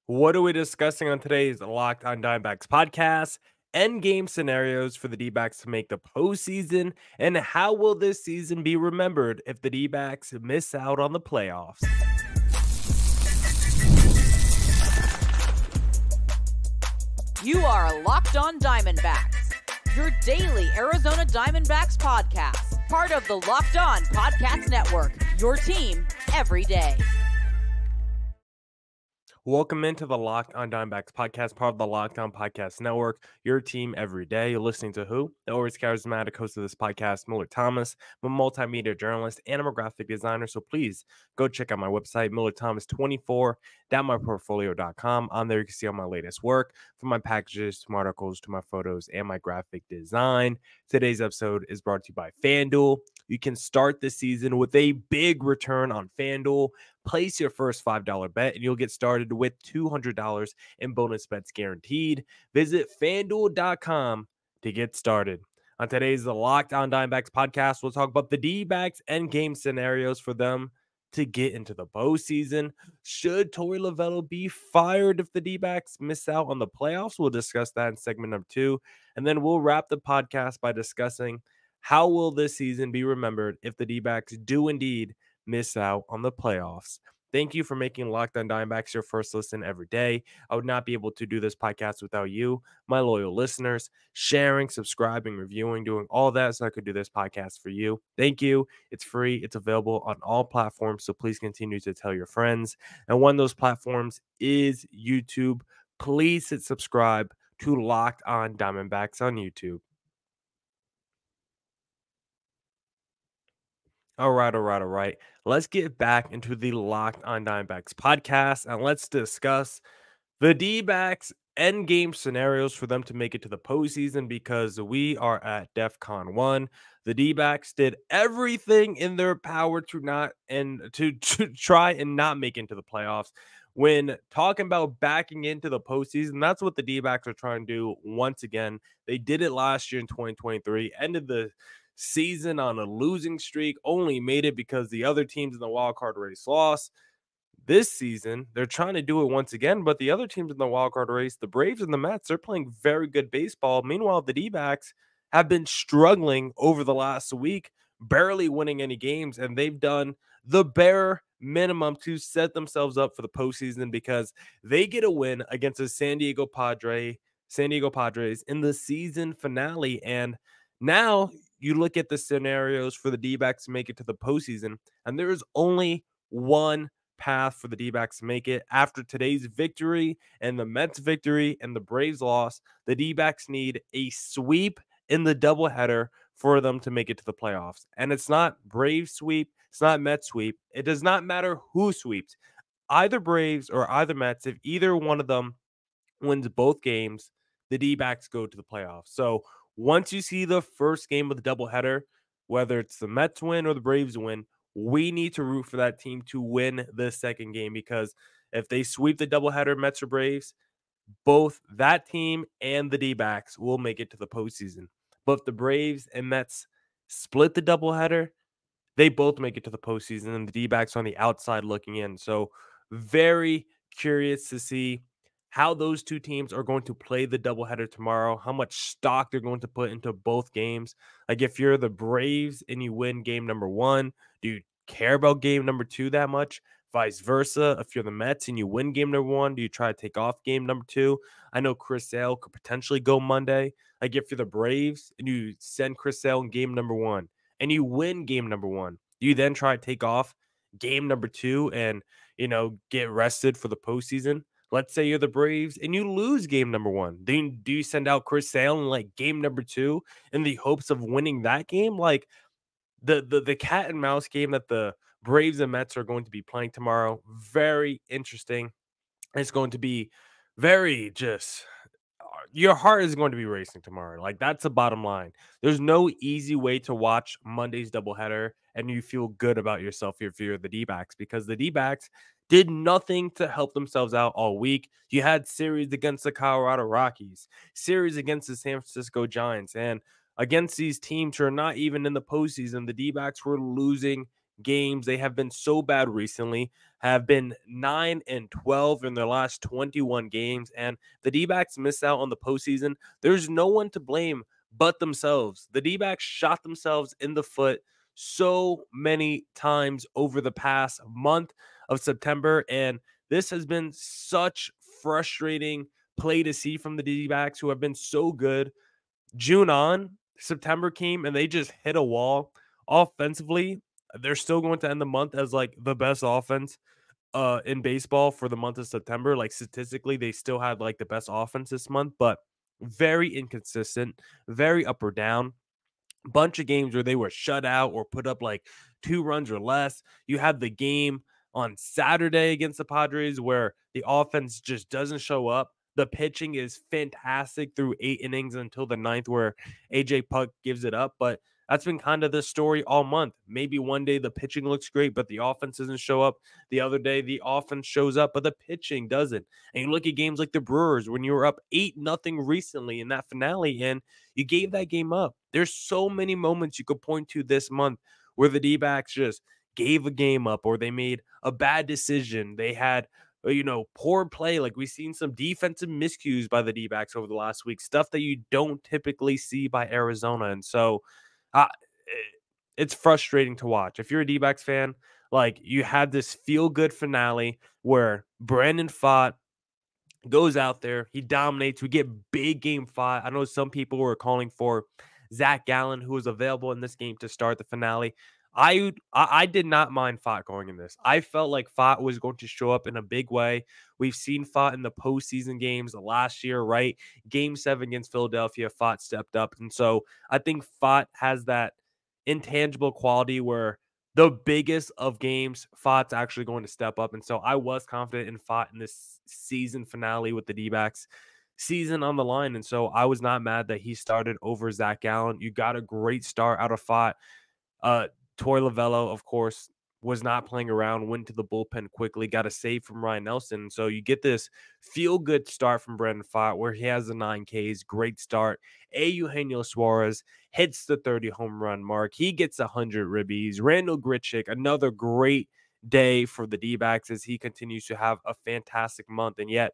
What are we discussing on today's Locked on Diamondbacks podcast? Endgame scenarios for the D-backs to make the postseason, and how will this season be remembered if the D-backs miss out on the playoffs? You are Locked on Diamondbacks, your daily Arizona Diamondbacks podcast, part of the Locked on Podcast Network, your team every day. Welcome into the Locked on Diamondbacks podcast, part of the Locked on Podcast Network, your team every day. You're listening to who? The always charismatic host of this podcast, Millard Thomas. I'm a multimedia journalist and I'm a graphic designer, so please go check out my website, millardthomas24.myportfolio.com. On there, you can see all my latest work, from my packages to my articles to my photos and my graphic design. Today's episode is brought to you by FanDuel. You can start the season with a big return on FanDuel. Place your first $5 bet and you'll get started with $200 in bonus bets guaranteed. Visit FanDuel.com to get started. On today's The Locked on Diamondbacks podcast, we'll talk about the D-backs Endgame scenarios for them to get into the postseason. Should Torey Lovullo be fired if the D-backs miss out on the playoffs? We'll discuss that in segment number 2. And then we'll wrap the podcast by discussing how will this season be remembered if the D-backs do indeed miss out on the playoffs. Thank you for making Locked on Diamondbacks your first listen every day. I would not be able to do this podcast without you, my loyal listeners, sharing, subscribing, reviewing, doing all that so I could do this podcast for you. Thank you. It's free. It's available on all platforms, so please continue to tell your friends. And one of those platforms is YouTube. Please hit subscribe to Locked on Diamondbacks on YouTube. All right. Let's get back into the Locked on Diamondbacks podcast and let's discuss the D-backs endgame scenarios for them to make it to the postseason, because we are at DEFCON 1. The D-backs did everything in their power to try and not make it into the playoffs. When talking about backing into the postseason, that's what the D-backs are trying to do once again. They did it last year in 2023, ended the season on a losing streak, only made it because the other teams in the wild card race lost. This season, they're trying to do it once again, but the other teams in the wild card race, the Braves and the Mets, they're playing very good baseball. Meanwhile, the D-backs have been struggling over the last week, barely winning any games, and they've done the bare minimum to set themselves up for the postseason because they get a win against the San Diego Padres in the season finale. And now you look at the scenarios for the D-backs to make it to the postseason, and there is only one path for the D-backs to make it. After today's victory and the Mets victory and the Braves loss, the D-backs need a sweep in the doubleheader for them to make it to the playoffs. And it's not Braves sweep, it's not Mets sweep. It does not matter who sweeps. Either Braves or either Mets, if either one of them wins both games, the D-backs go to the playoffs. So once you see the first game of the doubleheader, whether it's the Mets win or the Braves win, we need to root for that team to win the second game, because if they sweep the doubleheader, Mets or Braves, both that team and the D-backs will make it to the postseason. But if the Braves and Mets split the doubleheader, they both make it to the postseason, and the D-backs on the outside looking in. So very curious to see how those two teams are going to play the doubleheader tomorrow, how much stock they're going to put into both games. Like, if you're the Braves and you win game number 1, do you care about game number 2 that much? Vice versa, if you're the Mets and you win game number 1, do you try to take off game number 2? I know Chris Sale could potentially go Monday. Like, if you're the Braves and you send Chris Sale in game number 1 and you win game number 1, do you then try to take off game number 2 and, get rested for the postseason? Let's say you're the Braves and you lose game number 1. Then do you send out Chris Sale in like game number 2 in the hopes of winning that game? Like, the cat and mouse game that the Braves and Mets are going to be playing tomorrow, very interesting. It's going to be very just your heart is going to be racing tomorrow. Like, that's the bottom line. There's no easy way to watch Monday's doubleheader and you feel good about yourself if you're the D-backs, because the D-backs did nothing to help themselves out all week. You had series against the Colorado Rockies, series against the San Francisco Giants, and against these teams who are not even in the postseason, the D-backs were losing games. They have been so bad recently, have been 9-12 in their last 21 games, and the D-backs miss out on the postseason. There's no one to blame but themselves. The D-backs shot themselves in the foot so many times over the past month of September, and this has been such frustrating play to see from the D-backs, who have been so good. June on, September came, and they just hit a wall. Offensively, they're still going to end the month as like the best offense in baseball for the month of September. Like statistically, they still had like the best offense this month, but very inconsistent, very up or down. Bunch of games where they were shut out or put up like 2 runs or less. You had the game on Saturday against the Padres where the offense just doesn't show up. The pitching is fantastic through 8 innings until the ninth, where AJ Puck gives it up. But that's been kind of the story all month. Maybe one day the pitching looks great, but the offense doesn't show up. The other day the offense shows up, but the pitching doesn't. And you look at games like the Brewers when you were up 8-0 recently in that finale, and you gave that game up. There's so many moments you could point to this month where the D-backs just gave a game up, or they made a bad decision. They had, poor play. Like we've seen some defensive miscues by the D-backs over the last week, stuff that you don't typically see by Arizona. And so uh, it's frustrating to watch. If you're a D-backs fan, like you had this feel-good finale where Brandon Pfaadt goes out there, he dominates. We get big game 5. I know some people were calling for Zach Gallen, who was available in this game to start the finale. I did not mind Pfaadt going in this. I felt like Pfaadt was going to show up in a big way. We've seen Pfaadt in the postseason games last year, right? Game 7 against Philadelphia, Pfaadt stepped up. And so I think Pfaadt has that intangible quality where the biggest of games, Pfaadt's actually going to step up. And so I was confident in Pfaadt in this season finale with the D-backs, season on the line. And so I was not mad that he started over Zach Gallen. You got a great start out of Pfaadt. Uh, Torey Lovullo, of course, was not playing around, went to the bullpen quickly, got a save from Ryan Nelson. So you get this feel-good start from Brandon Pfaadt where he has the 9 Ks, great start. Eugenio Suarez hits the 30 home run mark. He gets 100 ribbies. Randall Grichuk, another great day for the D-backs as he continues to have a fantastic month. And yet,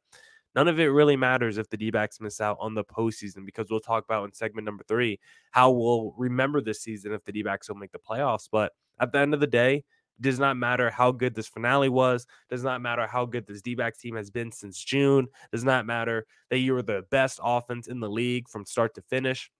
none of it really matters if the D-backs miss out on the postseason, because we'll talk about in segment number 3 how we'll remember this season if the D-backs don't make the playoffs. But at the end of the day, it does not matter how good this finale was. Does not matter how good this D-backs team has been since June. Does not matter that you were the best offense in the league from start to finish.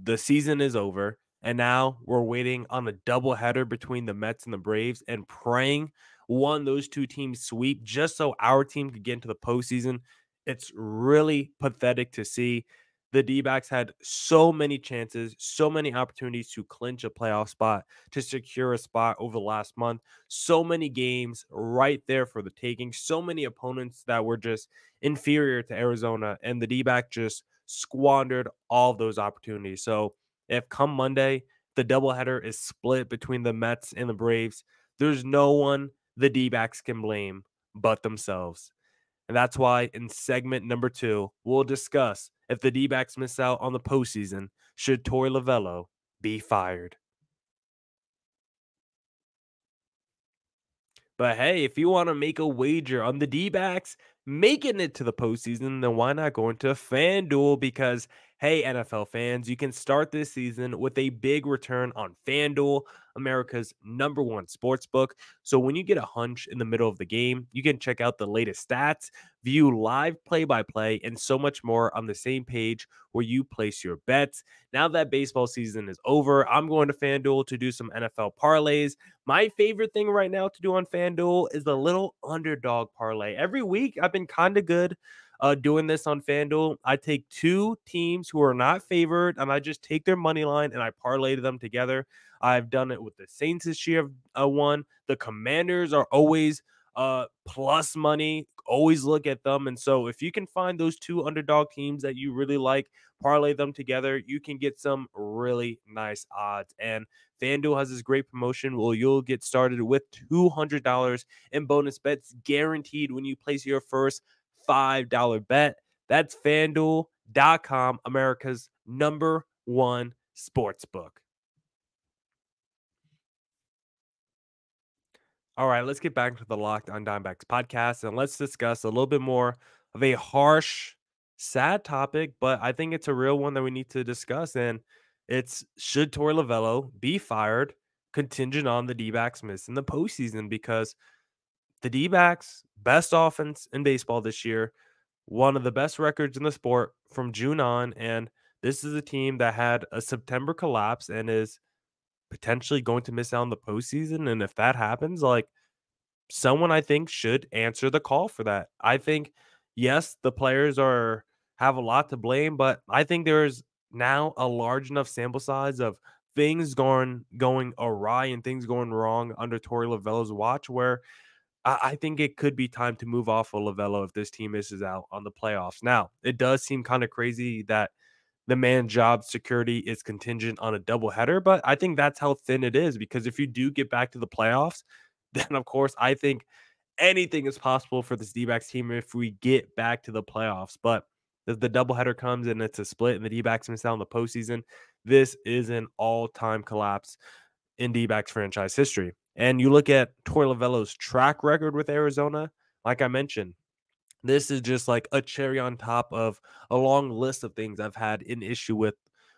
The season is over, and now we're waiting on a doubleheader between the Mets and the Braves and praying those two teams sweep just so our team could get into the postseason. It's really pathetic to see. The D-backs had so many chances, so many opportunities to clinch a playoff spot, to secure a spot over the last month. So many games right there for the taking. So many opponents that were just inferior to Arizona, and the D-back just squandered all of those opportunities. So if come Monday, the doubleheader is split between the Mets and the Braves, there's no one the D-backs can blame but themselves. And that's why in segment number 2, we'll discuss if the D-backs miss out on the postseason, should Torey Lovullo be fired? But hey, if you want to make a wager on the D-backs making it to the postseason, then why not go into FanDuel? Because hey, NFL fans, you can start this season with a big return on FanDuel, America's #1 sports book. So when you get a hunch in the middle of the game, you can check out the latest stats, view live play-by-play, and so much more on the same page where you place your bets. Now that baseball season is over, I'm going to FanDuel to do some NFL parlays. My favorite thing right now to do on FanDuel is the little underdog parlay. Every week, I've been kind of good doing this on FanDuel. I take 2 teams who are not favored, and I just take their money line and I parlay them together. I've done it with the Saints this year. Won. The Commanders are always plus money. Always look at them. And so if you can find those 2 underdog teams that you really like, parlay them together, you can get some really nice odds. And FanDuel has this great promotion where you'll get started with $200 in bonus bets guaranteed when you place your first $5 bet. That's FanDuel.com, America's #1 sports book. All right, let's get back to the Locked on Dimebacks podcast and let's discuss a little bit more of a harsh, sad topic, but I think it's a real one that we need to discuss. And it's should Torey Lovullo be fired contingent on the D-backs missing the postseason? Because the D-backs, best offense in baseball this year, one of the best records in the sport from June on. And this is a team that had a September collapse and is potentially going to miss out on the postseason. And if that happens, like, someone I think should answer the call for that. I think, yes, the players are have a lot to blame, but I think there's now a large enough sample size of things going awry and things going wrong under Torey Lovullo's watch where I think it could be time to move off of Lovullo if this team misses out on the playoffs. Now, it does seem kind of crazy that the man's job security is contingent on a doubleheader, but I think that's how thin it is because if you do get back to the playoffs, then of course I think anything is possible for this D-backs team if we get back to the playoffs. But if the doubleheader comes and it's a split and the D-backs miss out on the postseason, this is an all-time collapse in D-backs franchise history. And you look at Torey Lovullo's track record with Arizona, like I mentioned, this is just like a cherry on top of a long list of things I've had an issue with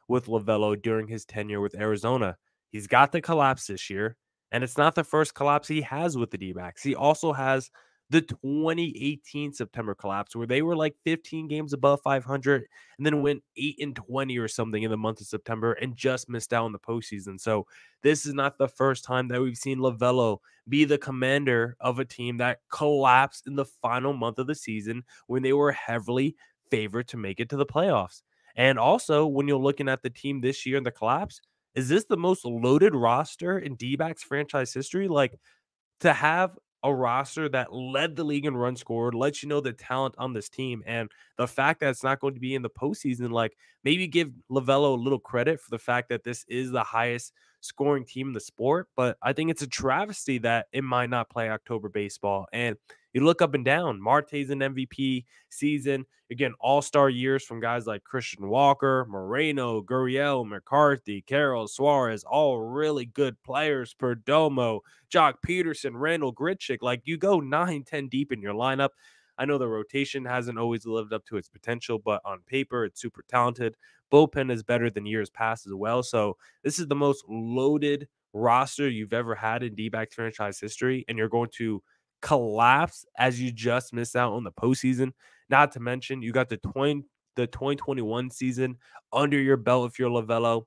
Lovullo during his tenure with Arizona. He's got the collapse this year, and it's not the first collapse he has with the D-backs. He also has the 2018 September collapse where they were like 15 games above 500 and then went 8-20 or something in the month of September and just missed out on the postseason. So this is not the first time that we've seen Lovullo be the commander of a team that collapsed in the final month of the season when they were heavily favored to make it to the playoffs. And also, when you're looking at the team this year in the collapse, is this the most loaded roster in D-backs franchise history? Like, to have a roster that led the league in runs scored, lets you know the talent on this team, and the fact that it's not going to be in the postseason, like maybe give Lovullo a little credit for the fact that this is the highest scoring team in the sport. But I think it's a travesty that it might not play October baseball. And you look up and down, Marte's an MVP season. Again, all-star years from guys like Christian Walker, Moreno, Gurriel, McCarthy, Carroll, Suarez, all really good players. Perdomo, Jock Peterson, Randall Grichuk. Like you go 9, 10 deep in your lineup. I know the rotation hasn't always lived up to its potential, but on paper, it's super talented. Bullpen is better than years past as well. So this is the most loaded roster you've ever had in D-backs franchise history, and you're going to collapse as you just miss out on the postseason. Not to mention, you got the 2021 season under your belt if you're Lovullo,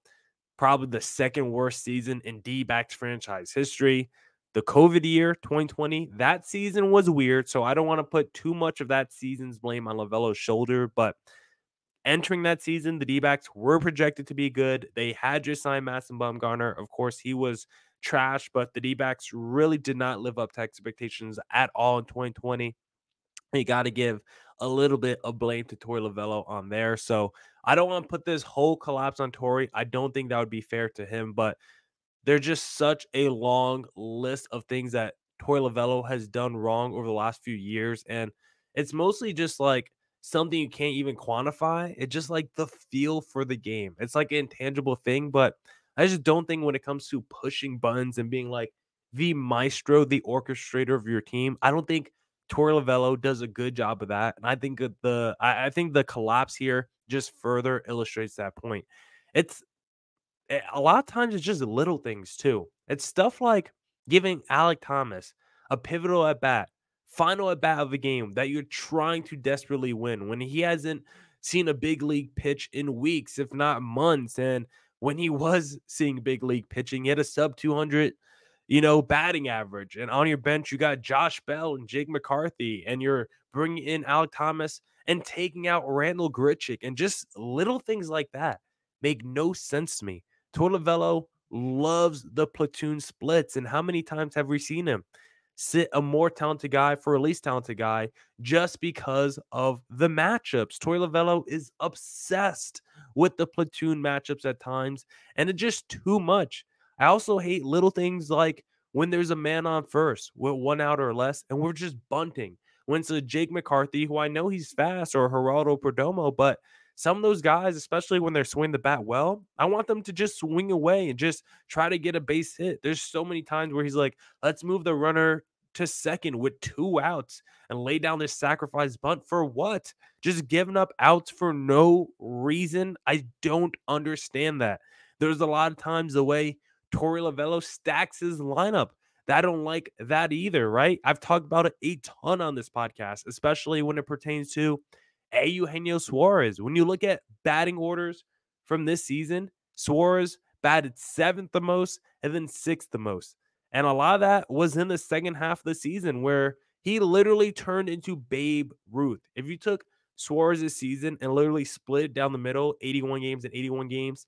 probably the second worst season in D-backs franchise history. The COVID year, 2020, that season was weird, so I don't want to put too much of that season's blame on Lovullo's shoulder, but entering that season, the D-backs were projected to be good. They had just signed Madison Bumgarner. Of course, he was trash, but the D-backs really did not live up to expectations at all in 2020. You got to give a little bit of blame to Torey Lovullo on there. So I don't want to put this whole collapse on Torey. I don't think that would be fair to him, but there's just such a long list of things that Torey Lovullo has done wrong over the last few years, and it's mostly just like something you can't even quantify. It's just like the feel for the game. It's like an intangible thing, but I just don't think when it comes to pushing buttons and being like the maestro, the orchestrator of your team, I don't think Torey Lovullo does a good job of that. And I think that I think the collapse here just further illustrates that point. It's a lot of times it's just little things too. It's stuff like giving Alec Thomas a pivotal at bat, final at bat of a game that you're trying to desperately win when he hasn't seen a big league pitch in weeks, if not months. And when he was seeing big league pitching, he had a sub 200, batting average. And on your bench, you got Josh Bell and Jake McCarthy, and you're bringing in Alec Thomas and taking out Randall Grichuk, and just little things like that make no sense to me. Torey Lovullo loves the platoon splits, and how many times have we seen him sit a more talented guy for a least talented guy just because of the matchups? Torey Lovullo is obsessed with the platoon matchups at times, and it's just too much. I also hate little things like when there's a man on first with 1 out or less, and we're just bunting. When it's a Jake McCarthy, who I know he's fast, or Geraldo Perdomo, but some of those guys, especially when they're swinging the bat well, I want them to just swing away and just try to get a base hit. There's so many times where he's like, let's move the runner to second with 2 outs and lay down this sacrifice bunt for what? Just giving up outs for no reason. I don't understand that. There's a lot of times the way Torey Lovullo stacks his lineup. I don't like that either, right? I've talked about it a ton on this podcast, especially when it pertains to Eugenio Suarez. When you look at batting orders from this season, Suarez batted 7th the most and then 6th the most. And a lot of that was in the second half of the season where he literally turned into Babe Ruth. If you took Suarez's season and literally split it down the middle, 81 games and 81 games,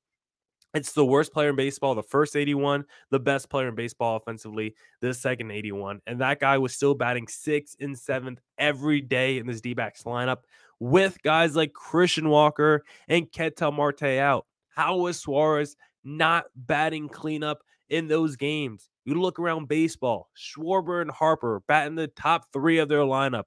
it's the worst player in baseball, the first 81, the best player in baseball offensively, the second 81. And that guy was still batting 6th and 7th every day in this D-backs lineup with guys like Christian Walker and Ketel Marte out. How was Suarez not batting cleanup in those games? You look around baseball, Schwarber and Harper batting the top 3 of their lineup.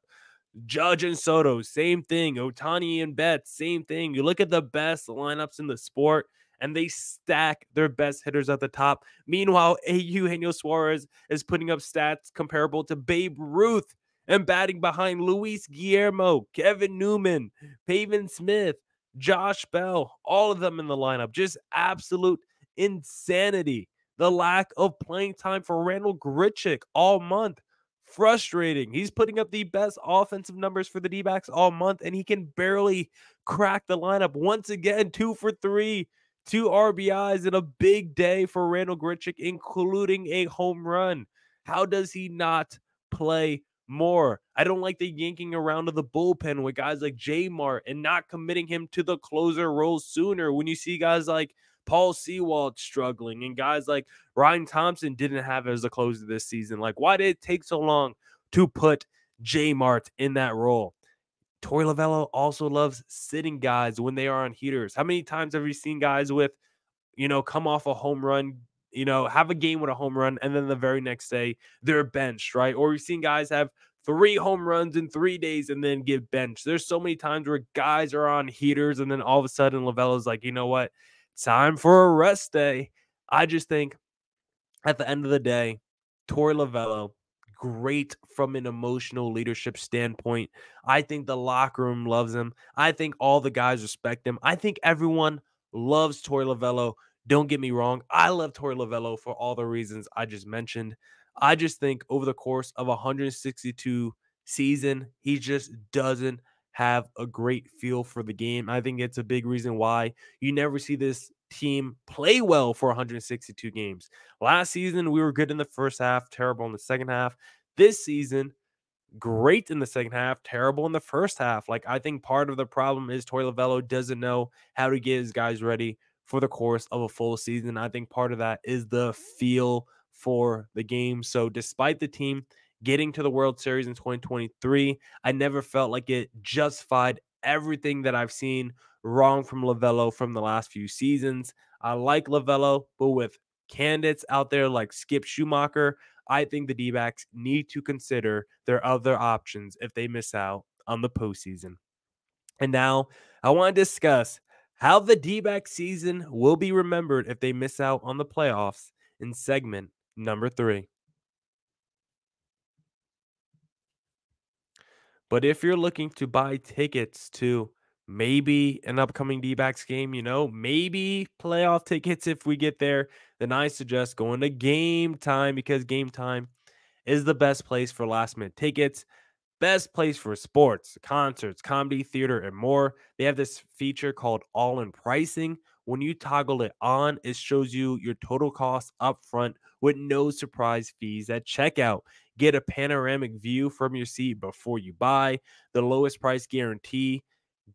Judge and Soto, same thing. Ohtani and Betts, same thing. You look at the best lineups in the sport, and they stack their best hitters at the top. Meanwhile, Eugenio Suarez is putting up stats comparable to Babe Ruth and batting behind Luis Guillermo, Kevin Newman, Pavin Smith, Josh Bell, all of them in the lineup. Just absolute insanity. The lack of playing time for Randall Grichuk all month. Frustrating. He's putting up the best offensive numbers for the D-backs all month, and he can barely crack the lineup. Once again, 2 for 3. 2 RBIs in a big day for Randall Grichuk, including a home run. How does he not play more? I don't like the yanking around of the bullpen with guys like J Mart and not committing him to the closer role sooner when you see guys like Paul Sewald struggling and guys like Ryan Thompson didn't have it as a closer this season. Like, why did it take so long to put J Mart in that role? Torey Lovullo also loves sitting guys when they are on heaters. How many times have you seen guys with, come off a home run, have a game with a home run, and then the very next day they're benched, right? Or we've seen guys have 3 home runs in 3 days and then get benched. There's so many times where guys are on heaters and then all of a sudden Lovullo's like, you know what? Time for a rest day. I just think at the end of the day, Torey Lovullo, great from an emotional leadership standpoint. I think the locker room loves him. I think all the guys respect him. I think everyone loves Torey Lovullo. Don't get me wrong. I love Torey Lovullo for all the reasons I just mentioned. I just think over the course of 162 season, he just doesn't have a great feel for the game. I think it's a big reason why you never see this team play well for 162 games. Last season, we were good in the first half, terrible in the second half. This season, great in the second half, terrible in the first half. Like, I think part of the problem is Torey Lovullo doesn't know how to get his guys ready for the course of a full season. I think part of that is the feel for the game. So despite the team getting to the World Series in 2023, I never felt like it justified everything that I've seen wrong from Lovullo from the last few seasons. I like Lovullo, but with candidates out there like Skip Schumacher, I think the D-backs need to consider their other options if they miss out on the postseason. And now I want to discuss how the D-back season will be remembered if they miss out on the playoffs in segment number 3. But if you're looking to buy tickets to maybe an upcoming D-backs game, maybe playoff tickets if we get there, then I suggest going to Game Time, because Game Time is the best place for last minute tickets. Best place for sports, concerts, comedy, theater, and more. They have this feature called All-In Pricing. When you toggle it on, it shows you your total cost up front with no surprise fees at checkout. Get a panoramic view from your seat before you buy. The lowest price guarantee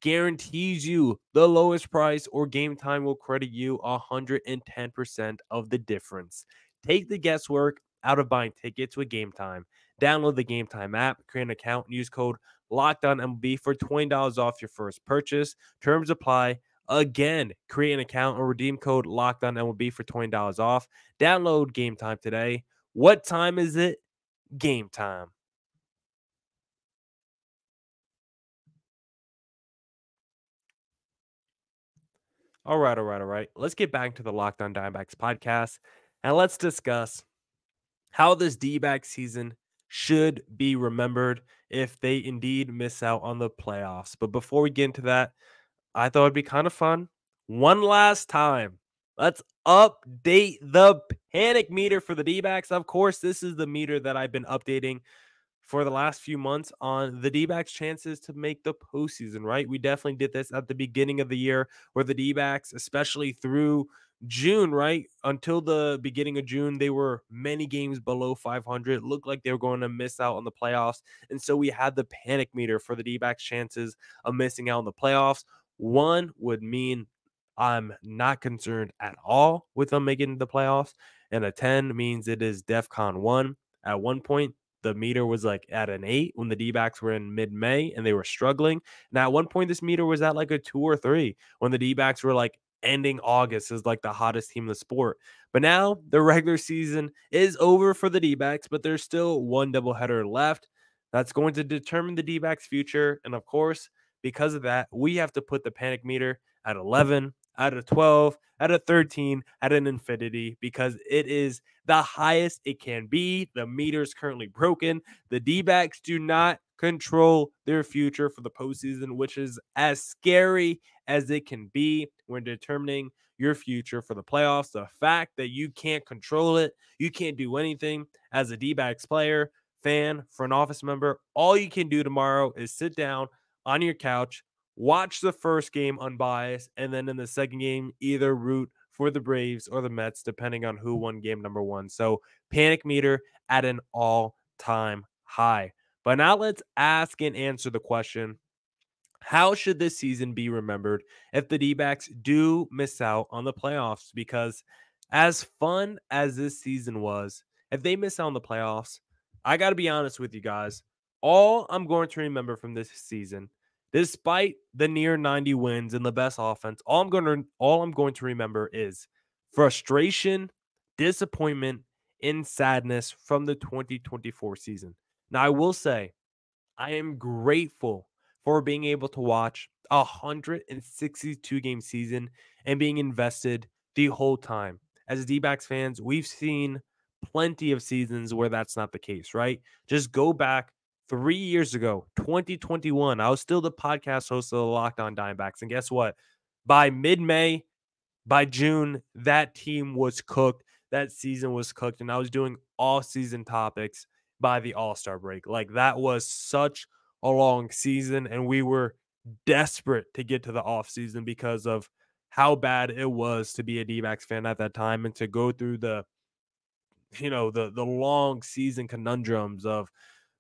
guarantees you the lowest price, or Game Time will credit you 110% of the difference. Take the guesswork out of buying tickets with Game Time. Download the Game Time app, create an account, and use code LOCKEDONMLB for $20 off your first purchase. Terms apply. Again, create an account and redeem code LOCKEDONMLB for $20 off. Download Game Time today. What time is it? Game time. All right. Let's get back to the Locked On Diamondbacks podcast and let's discuss how this D-back season should be remembered if they indeed miss out on the playoffs. But before we get into that, I thought it'd be kind of fun. One last time, let's update the panic meter for the D-backs. Of course, this is the meter that I've been updating for the last few months on the D-backs' chances to make the postseason, right? We definitely did this at the beginning of the year where the D-backs, especially through June, right? Until the beginning of June, they were many games below 500. Looked like they were going to miss out on the playoffs. And so we had the panic meter for the D-backs' chances of missing out on the playoffs. One would mean I'm not concerned at all with them making the playoffs. And a 10 means it is DEFCON 1. At one point, the meter was like at an 8 when the D-backs were in mid-May and they were struggling. Now, at one point, this meter was at like a 2 or 3 when the D-backs were like ending August as like the hottest team in the sport. But now the regular season is over for the D-backs, but there's still one doubleheader left that's going to determine the D-backs' future. And of course, because of that, we have to put the panic meter at 11, at a 12, at a 13, at an infinity because it is the highest it can be. The meter is currently broken. The D-backs do not control their future for the postseason, which is as scary as it can be when determining your future for the playoffs. The fact that you can't control it, you can't do anything as a D-backs player, fan, front office member. All you can do tomorrow is sit down on your couch, watch the first game unbiased, and then in the second game, either root for the Braves or the Mets, depending on who won game number one. So, panic meter at an all time high. But now let's ask and answer the question, how should this season be remembered if the D-backs do miss out on the playoffs? Because as fun as this season was, if they miss out on the playoffs, I got to be honest with you guys. All I'm going to remember from this season, despite the near 90 wins and the best offense, all I'm going to remember is frustration, disappointment, and sadness from the 2024 season. Now, I will say I am grateful for being able to watch a 162 game season and being invested the whole time. As D-backs fans, we've seen plenty of seasons where that's not the case, right? Just go back 3 years ago, 2021. I was still the podcast host of the Locked On Diamondbacks. And guess what? By mid May, by June, that team was cooked. That season was cooked. And I was doing all season topics by the All-Star break. Like that was such a long season. And we were desperate to get to the off season because of how bad it was to be a D-backs fan at that time and to go through the long season conundrums of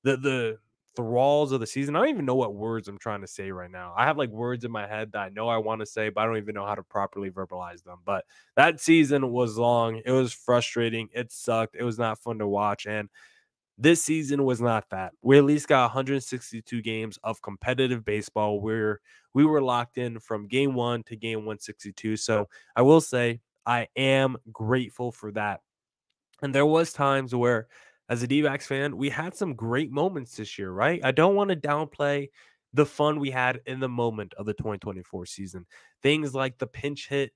the thralls of the season. I don't even know what words I'm trying to say right now. I have like words in my head that I know I want to say, but I don't even know how to properly verbalize them. But that season was long. It was frustrating. It sucked. It was not fun to watch. And this season was not that. We at least got 162 games of competitive baseball where we were locked in from game 1 to game 162. So I will say I am grateful for that. And there was times where, as a D-backs fan, we had some great moments this year, right? I don't want to downplay the fun we had in the moment of the 2024 season. Things like the pinch hit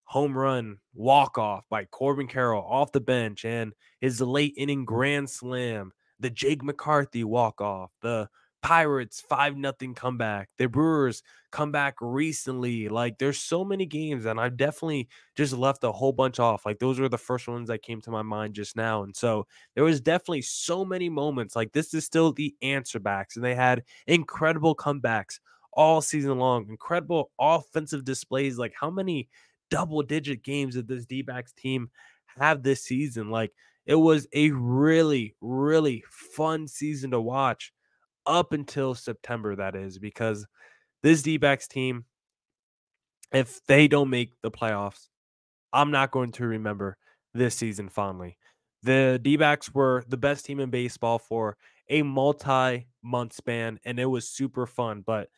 home run walk-off by Corbin Carroll off the bench and his late inning grand slam, the Jake McCarthy walk-off, the Pirates 5-0 comeback, the Brewers come back recently. Like there's so many games, and I've definitely just left a whole bunch off. Like those were the first ones that came to my mind just now. And so there was definitely so many moments. Like this is still the answer backs, and they had incredible comebacks all season long, incredible offensive displays. Like how many double-digit games did this D-backs team have this season? Like it was a really, really fun season to watch up until September, that is, because this D-backs team, if they don't make the playoffs, I'm not going to remember this season fondly. The D-backs were the best team in baseball for a multi-month span, and it was super fun. But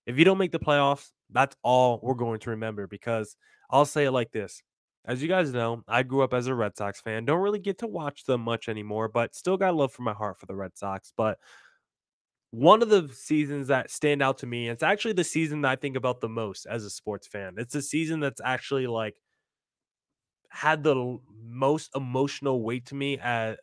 if you don't make the playoffs, that's all we're going to remember because I'll say it like this. As you guys know, I grew up as a Red Sox fan. Don't really get to watch them much anymore, but still got love for my heart for the Red Sox. But one of the seasons that stand out to me, it's actually the season that I think about the most as a sports fan. It's a season that's actually like had the most emotional weight to me,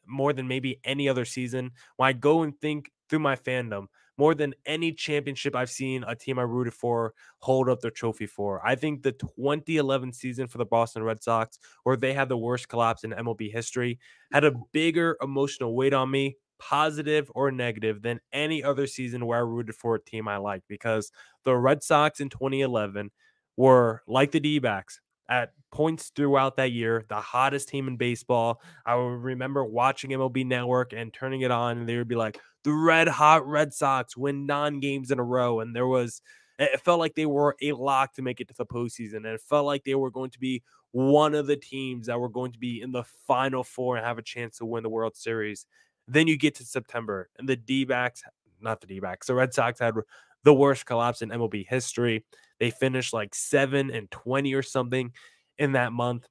more than maybe any other season. When I go and think through my fandom, more than any championship I've seen a team I rooted for hold up their trophy for. I think the 2011 season for the Boston Red Sox, where they had the worst collapse in MLB history, had a bigger emotional weight on me, positive or negative, than any other season where I rooted for a team I like, because the Red Sox in 2011 were like the D-backs at points throughout that year, the hottest team in baseball. I will remember watching MLB Network and turning it on, and they would be like, the red hot Red Sox win 9 games in a row. And it felt like they were a lock to make it to the postseason. And it felt like they were going to be one of the teams that were going to be in the final four and have a chance to win the World Series. Then you get to September, and the D-backs, not the D-backs, the Red Sox had the worst collapse in MLB history. They finished like 7-20 or something in that month.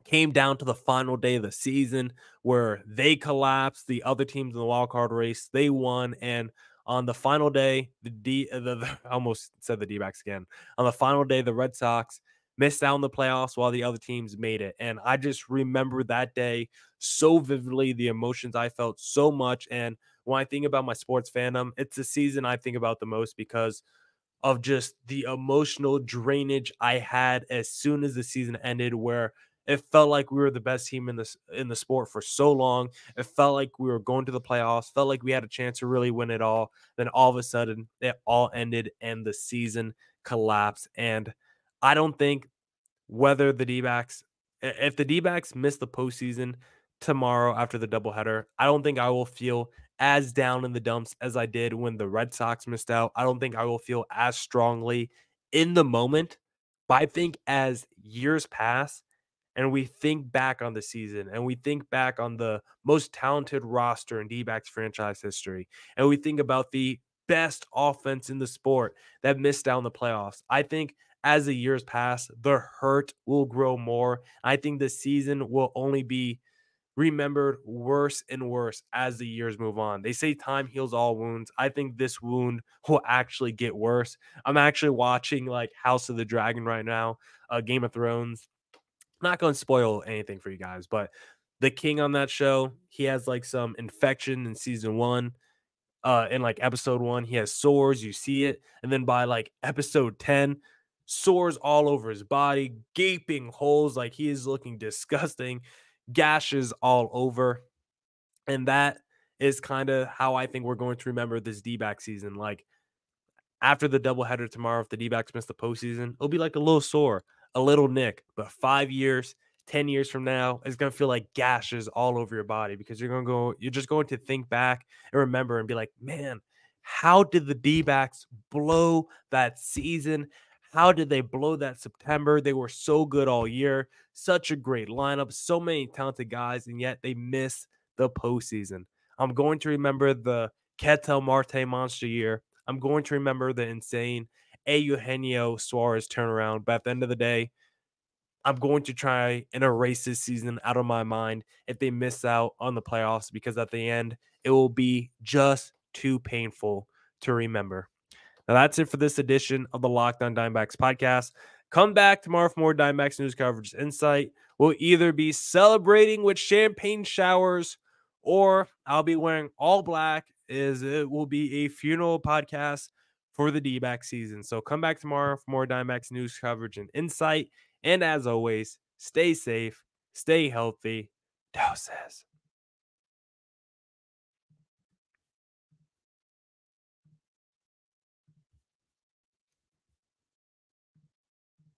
Came down to the final day of the season where they collapsed. The other teams in the wild card race, they won. And on the final day, I almost said the D-backs again. On the final day, the Red Sox missed out on the playoffs while the other teams made it. And I just remember that day so vividly, the emotions I felt so much. And when I think about my sports fandom, it's the season I think about the most because of just the emotional drainage I had as soon as the season ended, where it felt like we were the best team in the sport for so long. It felt like we were going to the playoffs, felt like we had a chance to really win it all. Then all of a sudden, it all ended and the season collapsed. And I don't think whether the D-backs if the D-backs miss the postseason tomorrow after the doubleheader, I don't think I will feel as down in the dumps as I did when the Red Sox missed out. I don't think I will feel as strongly in the moment. But I think as years pass and we think back on the season and we think back on the most talented roster in D-backs franchise history, and we think about the best offense in the sport that missed out on the playoffs, I think as the years pass, the hurt will grow more. I think the season will only be remembered worse and worse as the years move on. They say time heals all wounds. I think this wound will actually get worse. I'm actually watching like House of the Dragon right now, Game of Thrones. Not going to spoil anything for you guys, but the king on that show, he has like some infection in season 1. In like episode 1, he has sores, you see it, and then by like episode 10, sores all over his body, gaping holes, like he is looking disgusting, gashes all over. And that is kind of how I think we're going to remember this D-back season. Like after the doubleheader tomorrow, if the D-backs miss the postseason, it'll be like a little sore, a little nick. But 5 years, 10 years from now, it's gonna feel like gashes all over your body, because you're just going to think back and remember and be like, man, how did the D-backs blow that season? How did they blow that September? They were so good all year, such a great lineup, so many talented guys, and yet they miss the postseason. I'm going to remember the Ketel Marte monster year. I'm going to remember the insane Eugenio Suarez turnaround. But at the end of the day, I'm going to try and erase this season out of my mind if they miss out on the playoffs, because at the end, it will be just too painful to remember. Now, that's it for this edition of the Locked On Diamondbacks podcast. Come back tomorrow for more Diamondbacks news coverage insight. We'll either be celebrating with champagne showers, or I'll be wearing all black, as it will be a funeral podcast for the D-back season. So come back tomorrow for more Diamondbacks news coverage and insight. And as always, stay safe, stay healthy. Doses.